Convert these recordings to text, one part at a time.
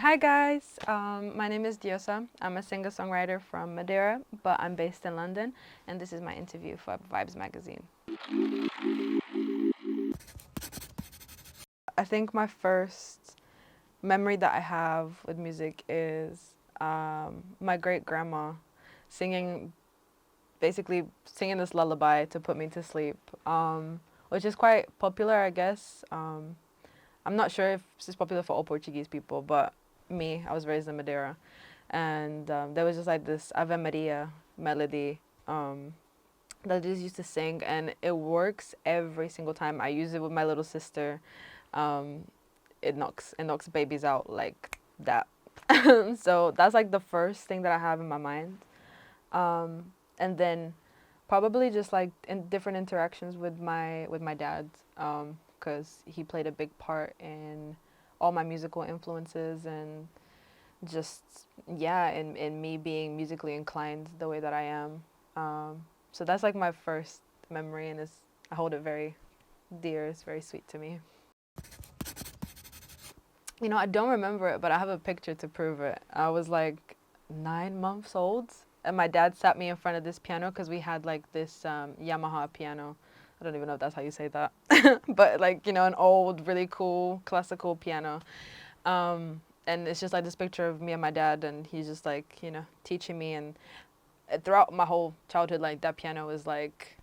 Hi guys, my name is DIOSA. I'm a singer-songwriter from Madeira, but I'm based in London, and this is my interview for Vibes magazine. I think my first memory that I have with music is my great-grandma singing, basically singing this lullaby to put me to sleep, which is quite popular, I guess. I'm not sure if this is popular for all Portuguese people, but I was raised in Madeira. And there was just like this Ave Maria melody that I just used to sing, and it works every single time. I use it with my little sister. Um, it knocks babies out like that. So that's like the first thing that I have in my mind. And then probably just like in different interactions with my dad, because he played a big part in all my musical influences and just yeah, in me being musically inclined the way that I am. So that's like my first memory, and I hold it very dear. It's very sweet to me. I don't remember it, but I have a picture to prove it. I was like 9 months old, and my dad sat me in front of this piano because we had like this Yamaha piano. I don't even know if that's how you say that, but like an old, really cool classical piano. And it's just like this picture of me and my dad, and he's just like teaching me. And throughout my whole childhood, like that piano was like,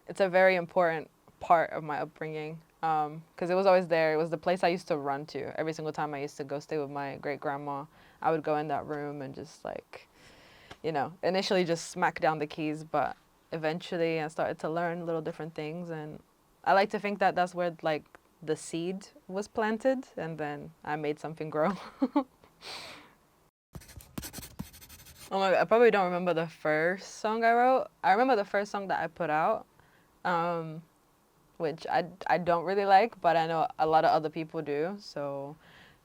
it's a very important part of my upbringing, because it was always there. It was the place I used to run to every single time I used to go stay with my great grandma. I would go in that room and just like, initially just smack down the keys, but eventually I started to learn little different things, and I like to think that that's where like the seed was planted, and then I made something grow. Oh my God, I probably don't remember the first song I wrote. I remember the first song that I put out, um, which I don't really like, but I know a lot of other people do. So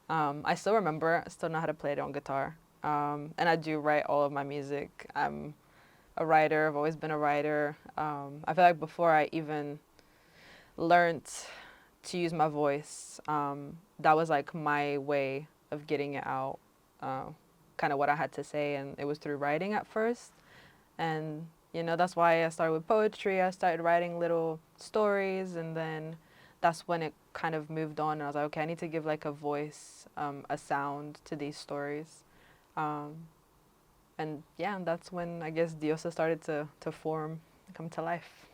I still remember, I still know how to play it on guitar. And I do write all of my music. I'm a writer, I've always been a writer. I feel like before I even learned to use my voice, that was like my way of getting it out, kind of what I had to say, and it was through writing at first. And that's why I started with poetry. I started writing little stories, and then that's when it kind of moved on, and I was like, okay, I need to give like a voice, a sound to these stories. um, and yeah, that's when I guess Diosa started to form, come to life.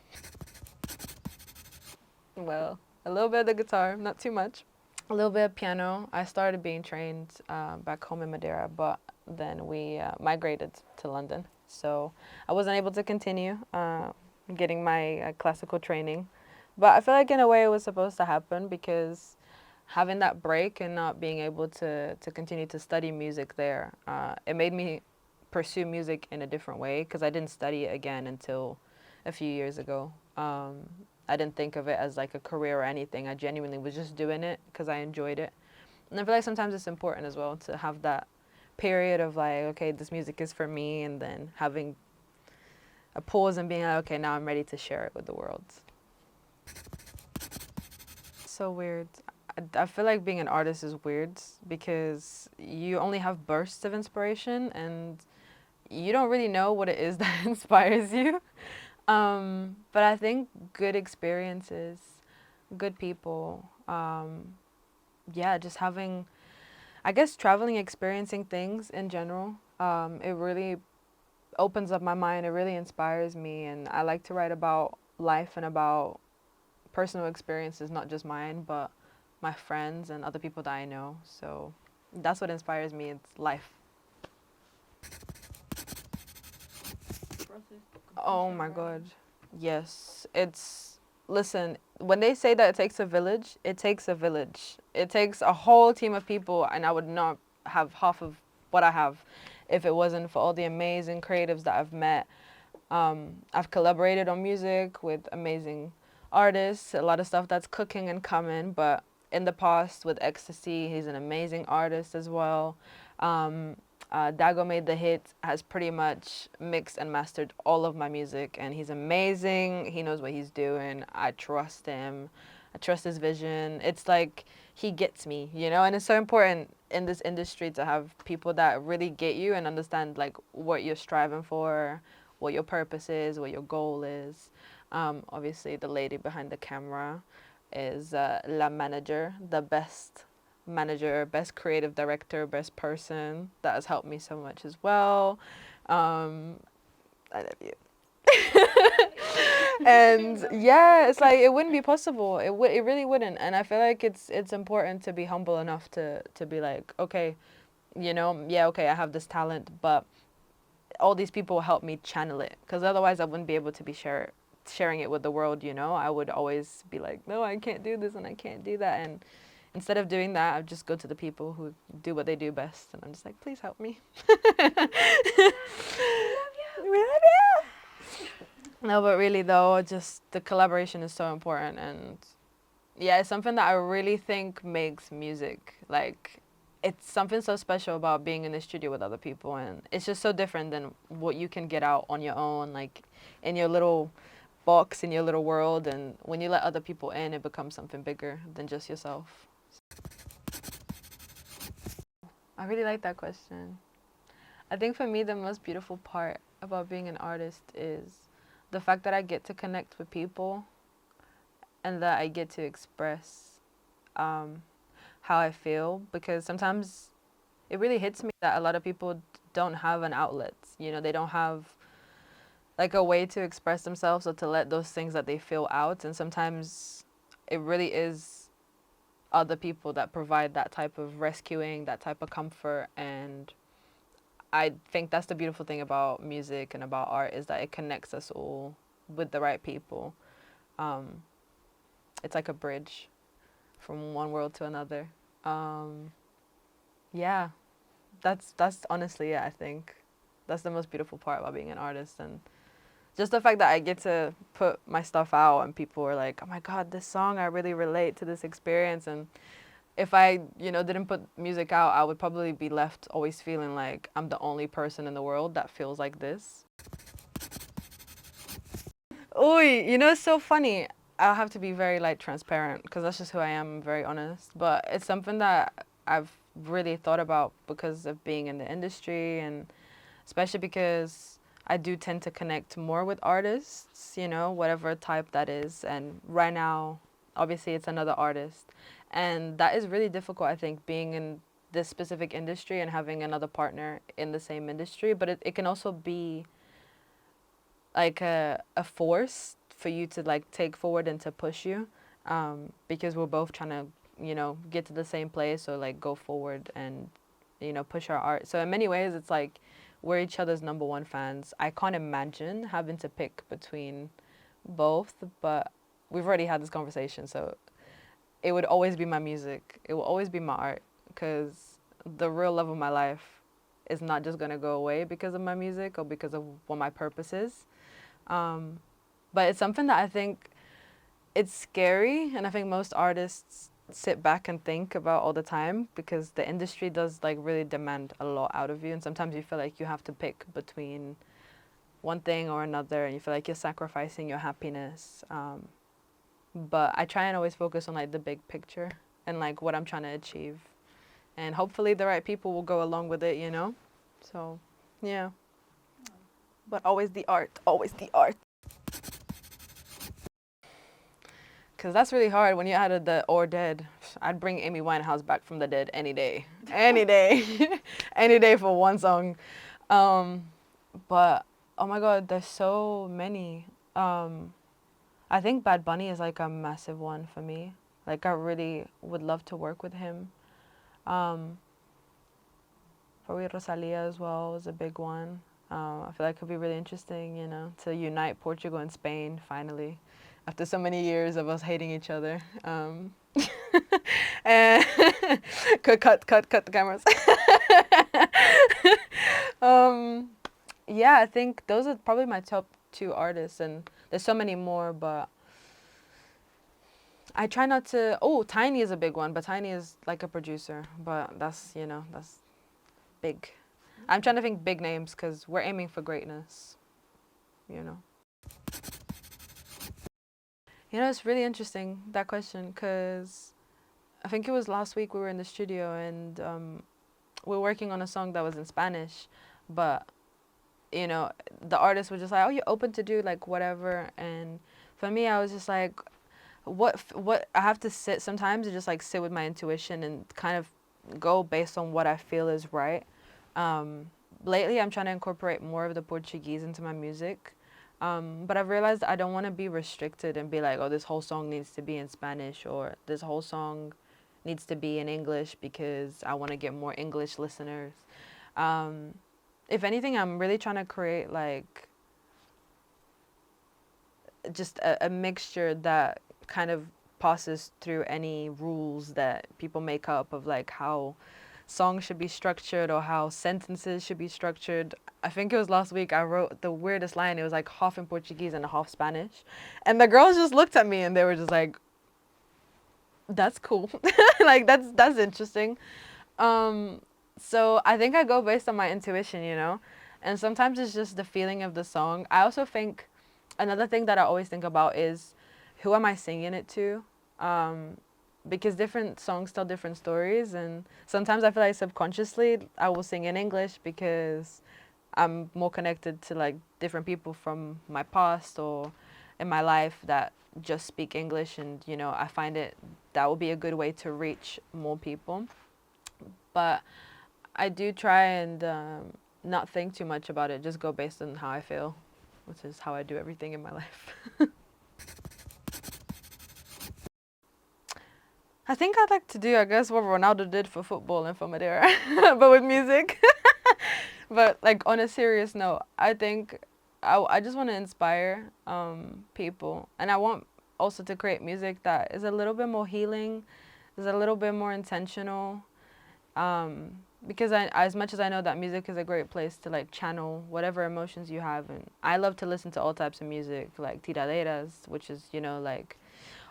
Well, a little bit of the guitar, not too much. A little bit of piano. I started being trained back home in Madeira, but then we migrated to London. So I wasn't able to continue getting my classical training. But I feel like in a way it was supposed to happen, because having that break and not being able to continue to study music there, it made me pursue music in a different way, because I didn't study it again until a few years ago. I didn't think of it as like a career or anything. I genuinely was just doing it because I enjoyed it. And I feel like sometimes it's important as well to have that period of like, okay, this music is for me, and then having a pause and being like, okay, now I'm ready to share it with the world. So weird. I feel like being an artist is weird because you only have bursts of inspiration, and you don't really know what it is that inspires you. But I think good experiences, good people, yeah, just having, I guess, traveling, experiencing things in general, it really opens up my mind. It really inspires me, and I like to write about life and about personal experiences, not just mine, but my friends and other people that I know. So that's what inspires me. It's life. Oh my God. Yes. Listen, when they say that it takes a village, it takes a village. It takes a whole team of people, and I would not have half of what I have if it wasn't for all the amazing creatives that I've met. I've collaborated on music with amazing artists, a lot of stuff that's cooking and coming, but in the past with Ecstasy, he's an amazing artist as well. Um, Dago Made the Hit has pretty much mixed and mastered all of my music, and he's amazing. He knows what he's doing. I trust him. I trust his vision. It's like he gets me, you know. And it's so important in this industry to have people that really get you and understand like what you're striving for, what your purpose is, what your goal is. Obviously, the lady behind the camera is la manager, the best manager, best creative director, best person that has helped me so much as well. I love you. And yeah, it's like it wouldn't be possible. It really wouldn't. And I feel like it's important to be humble enough to be like, okay, you know, yeah, okay, I have this talent, but all these people help me channel it, because otherwise I wouldn't be able to be sharing it with the world, you know. I would always be like, no, I can't do this and I can't do that. And instead of doing that, I just go to the people who do what they do best, and I'm just like, please help me. We love you. No, but really though, just the collaboration is so important, and yeah, it's something that I really think makes music like, it's something so special about being in the studio with other people, and it's just so different than what you can get out on your own, like in your little box, in your little world. And when you let other people in, it becomes something bigger than just yourself. I really like that question. I think for me, the most beautiful part about being an artist is the fact that I get to connect with people and that I get to express um, how I feel, because sometimes it really hits me that a lot of people don't have an outlet. You know, they don't have like a way to express themselves or to let those things that they feel out. And sometimes it really is other people that provide that type of rescuing, that type of comfort. And I think that's the beautiful thing about music and about art, is that it connects us all with the right people. Um, it's like a bridge from one world to another. Yeah, that's honestly it. I think that's the most beautiful part about being an artist, and just the fact that I get to put my stuff out and people are like, oh my God, this song, I really relate to this experience. And if I, you know, didn't put music out, I would probably be left always feeling like I'm the only person in the world that feels like this. Oh, you know, it's so funny. I'll have to be very like transparent because that's just who I am. I'm very honest, but it's something that I've really thought about because of being in the industry, and especially because I do tend to connect more with artists, you know, whatever type that is. And right now, obviously, it's another artist, and that is really difficult. I think being in this specific industry and having another partner in the same industry, but it can also be like a force for you to like take forward and to push you, because we're both trying to, you know, get to the same place, or like go forward and, you know, push our art. So in many ways it's like we're each other's number one fans. I can't imagine having to pick between both, but we've already had this conversation, so it would always be my music, it will always be my art, because the real love of my life is not just going to go away because of my music or because of what my purpose is. But it's something that I think it's scary, and I think most artists sit back and think about all the time, because the industry does like really demand a lot out of you, and sometimes you feel like you have to pick between one thing or another, and you feel like you're sacrificing your happiness. But I try and always focus on like the big picture and like what I'm trying to achieve, and hopefully the right people will go along with it, you know. So yeah, but always the art, always the art. Because that's really hard when you added the or dead. I'd bring Amy Winehouse back from the dead any day. Any day. Any day for one song. But, oh my God, there's so many. I think Bad Bunny is like a massive one for me. Like, I really would love to work with him. Probably Rosalia as well is a big one. I feel like it could be really interesting, you know, to unite Portugal and Spain finally, after so many years of us hating each other. And cut the cameras. Yeah, I think those are probably my top two artists, and there's so many more, but I try not to. Oh, Tiny is a big one, but Tiny is like a producer, but that's, you know, that's big. I'm trying to think big names because we're aiming for greatness, you know. You know, it's really interesting, that question, because I think it was last week we were in the studio and we were working on a song that was in Spanish, but you know, the artist was just like, "Oh, you're open to do like whatever." And for me, I was just like, what I have to sit sometimes and just like sit with my intuition and kind of go based on what I feel is right. Um, Lately, I'm trying to incorporate more of the Portuguese into my music. But I've realized I don't want to be restricted and be like, oh, this whole song needs to be in Spanish or this whole song needs to be in English because I want to get more English listeners. Um, if anything, I'm really trying to create like just a mixture that kind of passes through any rules that people make up of like how songs should be structured or how sentences should be structured. I think it was last week I wrote the weirdest line. It was like half in Portuguese and half Spanish. And the girls just looked at me and they were just like, that's cool. Like that's interesting. Um, so I think I go based on my intuition, you know? And sometimes it's just the feeling of the song. I also think another thing that I always think about is who am I singing it to? Because different songs tell different stories, and sometimes I feel like subconsciously I will sing in English because I'm more connected to like different people from my past or in my life that just speak English, and you know, I find it that will be a good way to reach more people. But I do try and not think too much about it, just go based on how I feel, which is how I do everything in my life. I think I'd like to do, I guess, what Ronaldo did for football and for Madeira, but with music. But like on a serious note, I think I just want to inspire people, and I want also to create music that is a little bit more healing, is a little bit more intentional. Um, because as much as I know that music is a great place to like channel whatever emotions you have, and I love to listen to all types of music, like tiraderas, which is, you know, like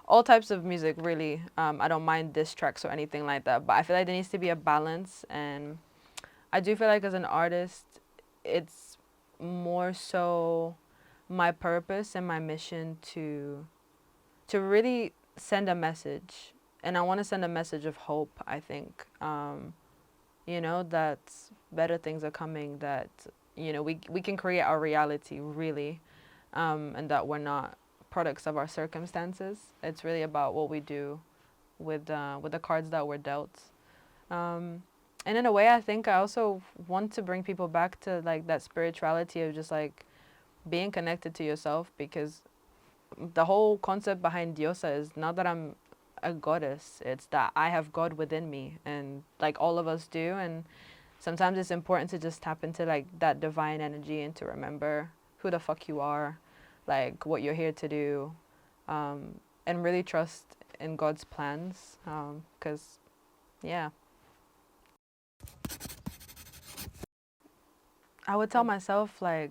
all types of music really. I don't mind diss tracks or anything like that, but I feel like there needs to be a balance, and I do feel like as an artist, it's more so my purpose and my mission to really send a message, and I want to send a message of hope. I think, you know, that better things are coming. That, you know, we can create our reality really, and that we're not products of our circumstances. It's really about what we do with the cards that we're dealt. Um, and in a way, I think I also want to bring people back to like that spirituality of just like being connected to yourself, because the whole concept behind DIOSA is not that I'm a goddess, it's that I have God within me, and like all of us do. And sometimes it's important to just tap into like that divine energy and to remember who the fuck you are, like what you're here to do, and really trust in God's plans. Because, yeah. I would tell myself like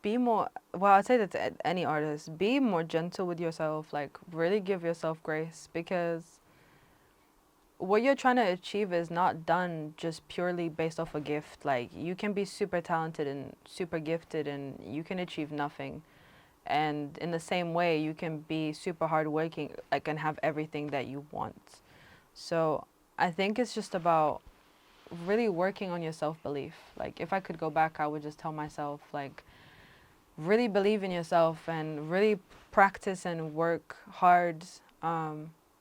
be more, well, I'd say that to any artist, be more gentle with yourself, like really give yourself grace, because what you're trying to achieve is not done just purely based off a gift. Like you can be super talented and super gifted and you can achieve nothing. And in the same way, you can be super hardworking, like, and have everything that you want. So I think it's just about really working on your self-belief. Like if I could go back, I would just tell myself like really believe in yourself and really practice and work hard,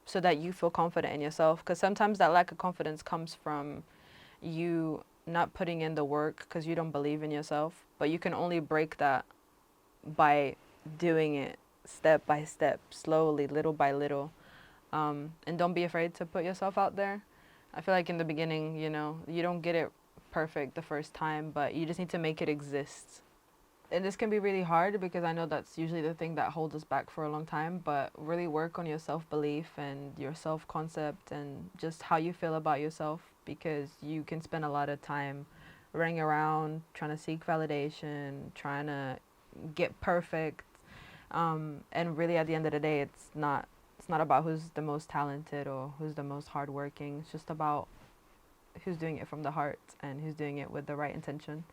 so that you feel confident in yourself. Because sometimes that lack of confidence comes from you not putting in the work because you don't believe in yourself. But you can only break that by doing it step by step, slowly, little by little. And don't be afraid to put yourself out there. I feel like in the beginning, you know, you don't get it perfect the first time, but you just need to make it exist. And this can be really hard because I know that's usually the thing that holds us back for a long time, but really work on your self-belief and your self-concept and just how you feel about yourself, because you can spend a lot of time running around trying to seek validation, trying to get perfect, and really at the end of the day, it's not about who's the most talented or who's the most hardworking. It's just about who's doing it from the heart and who's doing it with the right intention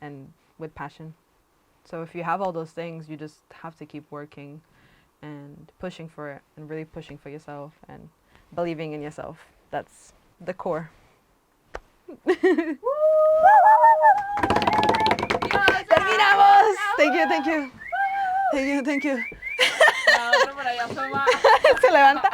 and with passion. So if you have all those things, you just have to keep working and pushing for it and really pushing for yourself. And believing in yourself. That's the core. ¡Terminamos! Thank you, thank you. Thank you, thank you. Se levanta.